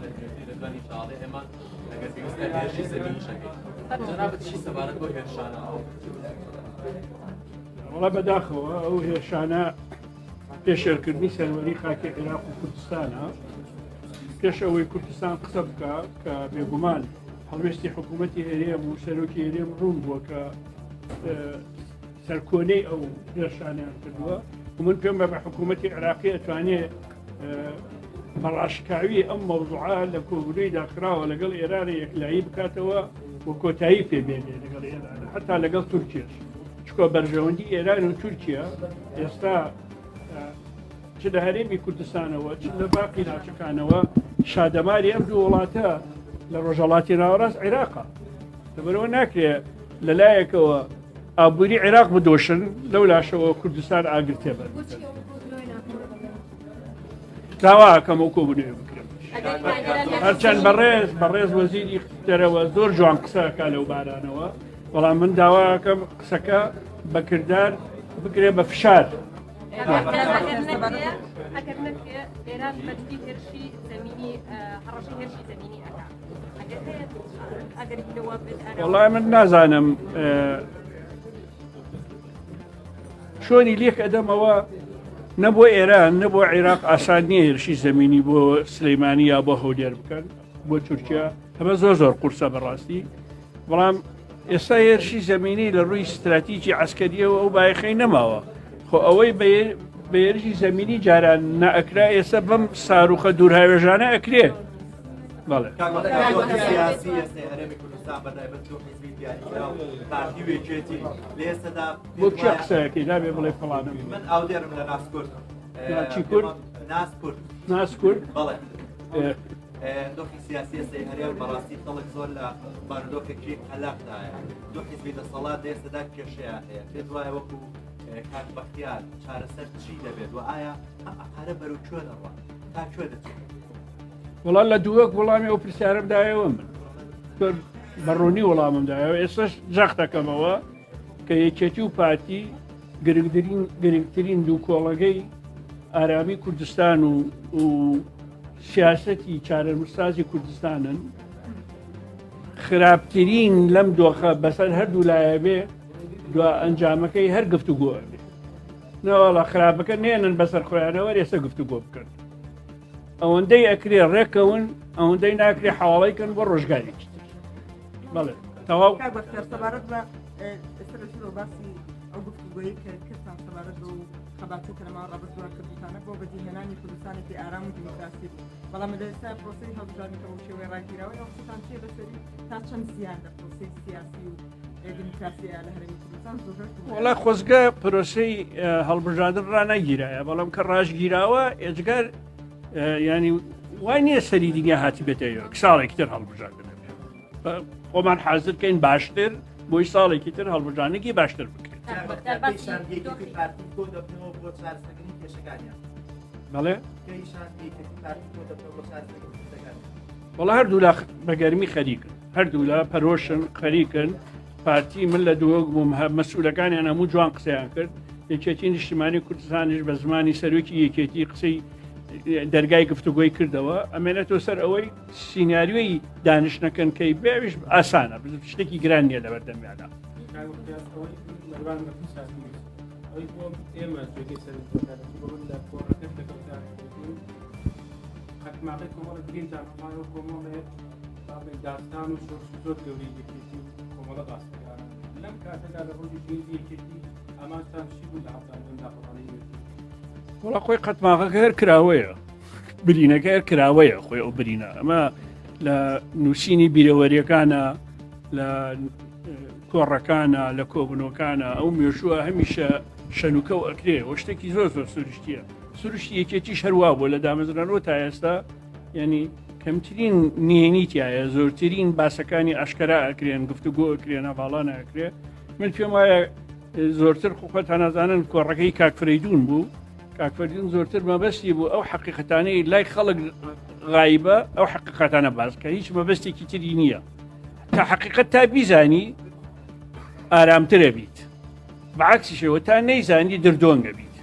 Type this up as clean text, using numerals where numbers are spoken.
ئێران لە دوانی شاڵێ ئێمان ئەگەر پێویستە هێرشی زەمینی شەکەین جەنابەت چی سەبارەت بۆ هێرشانە وڵا بەداخەوە ئەو هێرشانە پێشێرکردنی سەروەری خاکی عێراق و کوردستانە پێش ئەوەی کوردستان قسە بکە کە بێگومان هەڵوێستی حکوومەتی هێرێم و سەرۆکی هێرێم ڕوون بووە کە سەرکۆنەی ئەو هێرشانیان کردووە و من پێم بە حکوومەتی عێراقی ئەتوانێت بەڕاشکاوی ئەم مەوزوعە لە کۆبوونەوەی داخراوە لەگەڵ ئێرانە یەکلایی بکاتەوە و کۆتایی پێبێنێ لەگەڵ ئێران حتا لەگەڵ تورکیاش چکۆ بەرژەوەندی ئێران و تورکیا ئێستا چ لە هەرێمی کوردستانەوە چ لە باقی ناوچەکانەوە شادەماری ئەم دوو وڵاتە لە ڕۆژهەڵاتی ناوەڕاست عێراقە لەبەرەوە ناکرێت لەلایەکەوە ئابووری عێراق بدۆشن لەو لاشەوە کوردستان ئاگرتێ بن داواکەم و کۆبوونەوە بکرێن هەرچەند بەڕێز وەزیری دەرەوە زۆر جوان قسەکە لەو بارانەوە بەڵام من داواکەم قسەکە بەکردار بکرێ بە فشار ئێران بەدی هێرشی زەمینی هەڕەشی هێرشی زەمینی وەڵای من نازانم چۆنی لێک ئەدەمەوە نەبووە ئێران نەبووە عێراق ئاسان نییە هێرشی زەمینی بۆ سلەیمانی یا بۆ هەولێر بکەن بۆ تورکیا هەمە زۆر قورسە بەڕاستی بەڵام ئێستا هێرشی زەمینی لە ڕووی استراتیجی عسکەریەوە ئەو بایخەی نەماوە خۆ ئەوەی بە هێرشی زەمینی جاران نائەکرا ئێستا بەم ساروخە دوورهاوێژانە ئەکرێ بەڵێ بۆ چی قسەیەکی دابێ بڵێ فڵانم من ئەو دێرم لە ناسکورد چی کورد ناسکورد بەڵێ دۆخی سیاسی هەرێ بەڕاستی خەڵک زۆر لە بارودۆخێکی هەلاقدایە دو حیزبی دەسەڵات ئێستادا کێشەیە هەیە پێت وایە وەکو کات بەختیار چارەسەر چی دەبێت و ئایا ئەپارە بەرەو کوێ دەڕوا تا کوێ دەچێت وەڵام لە دووەک وەڵامی ئەو پرسیارم دایەوە من بەڕوونی وەڵامم دایەوە ئێستاش جەخ دەکەمەوە کە یەکێتی و پارتی گرنگترین دوو کۆڵەگەی ئارامی کوردستان و سیاسەتی چارەنووسسازی کوردستانن خراپترین لەم دۆخە بەسەر هەردوو لایە بێ دو ئەنجامەکەی هەر گفتوگۆ بێ نەوەڵە خراپەکە نێنن بەسەر خۆیانەوە ئێستا گفتوگۆ بکەن ئەوەندەی ئەکرێ ڕێکەون ئەوەندەی ناکرێ حواڵەیکەن بۆ ڕۆژگارێکی تر بەڵێ تەواو سەبارەت بە باسی ئەو گفتوگۆیی کە کەسان سەبارەت بە خەباتێکە لەما ڕابردووە کردستانە بۆ بەجیهێنانی کوردستانێکی ئارام و دیموکراسی بەڵام لەستا پرۆسەی هەڵبژاردنەوە و شێوەی ڕاگیراوەی ئەو قسەتان چێ بەسەری تا چەند زیان لە پرۆسەی سیاسی و دیموکراسیە لە هەرێمی کوردستان زۆر وەڵای خۆزگە پرۆسەی هەڵبژاردن ڕانەگیرایە بەڵام کە ڕاژگیراوە ئێجگار ینی وای نییە سەری دنیا هاتی بێتەوە ساڵێکی تر هەڵبژاردن خۆمان حازرکەین باشتر بۆی ساڵێکی تر هەڵبژاردنێکی باشتر بکرێت بەڵێ وەڵا هەردوو لە بەگەرمی خەریکن هەردوو لە پەرۆشن خەریکن پارتی من لە دووەک بووم مەسئولەکانیان هەموو جوان قسەیان کرد یەکێتی نیشتیمانی کوردستانیش بە زمانی سەرۆکی یەکێتی قسەی دەرگای گفتوگۆی کردەوە ئەمێنێتەوە سەر ئەوەی سیناریۆی دانیشتەکەن کەی بێویش ئاسانە شتێکی گران نیە لە بەردەمیانە داستان و زۆر گەوری یەکێتی کۆمەڵە ڕاستەکان لەم کاتەدا لە ڕۆژی یەکێتی ئامانتان چی بوو لە هەفتانەی وڵا خۆی قەتماغەکە هەر کراوەیە برینەکە هەر کراوەیە خۆی ئەو برینە ئەمە لە نووسینی بیرەوەریەکانە لە کۆڕەکانە لە کۆبنەوەکانە ئەو مێژووە هەمیشە شەنوکە و ئەکرێ وە شتێکی زۆر سروشتیە سروشتی یەکێتیش هەروە بووە لە دامەزرانەوە تا ئێستا ینی کەمترین نهێنیتیایە زۆرترین باسەکانی ئاشکرا ئەکرێن گفتوگۆ ئەکرێن هەواڵان ئەکرێ من پێم وایە زۆرتر خوخۆت هەنازانن کۆڕەکەی کاکفرەیدون بوو کاکفەردین زۆرتر مەبەستی بوو ئەو حەقیقەتانەی لای خەڵک غایبە ئەو حەقیقەتانە باسکە هیچ مەبەستێکی تری نییە کە حەقیقەت تا بیزانی ئارامترە بیت بەعکسیشەوە تا نەیزانی دردۆنگە بیت.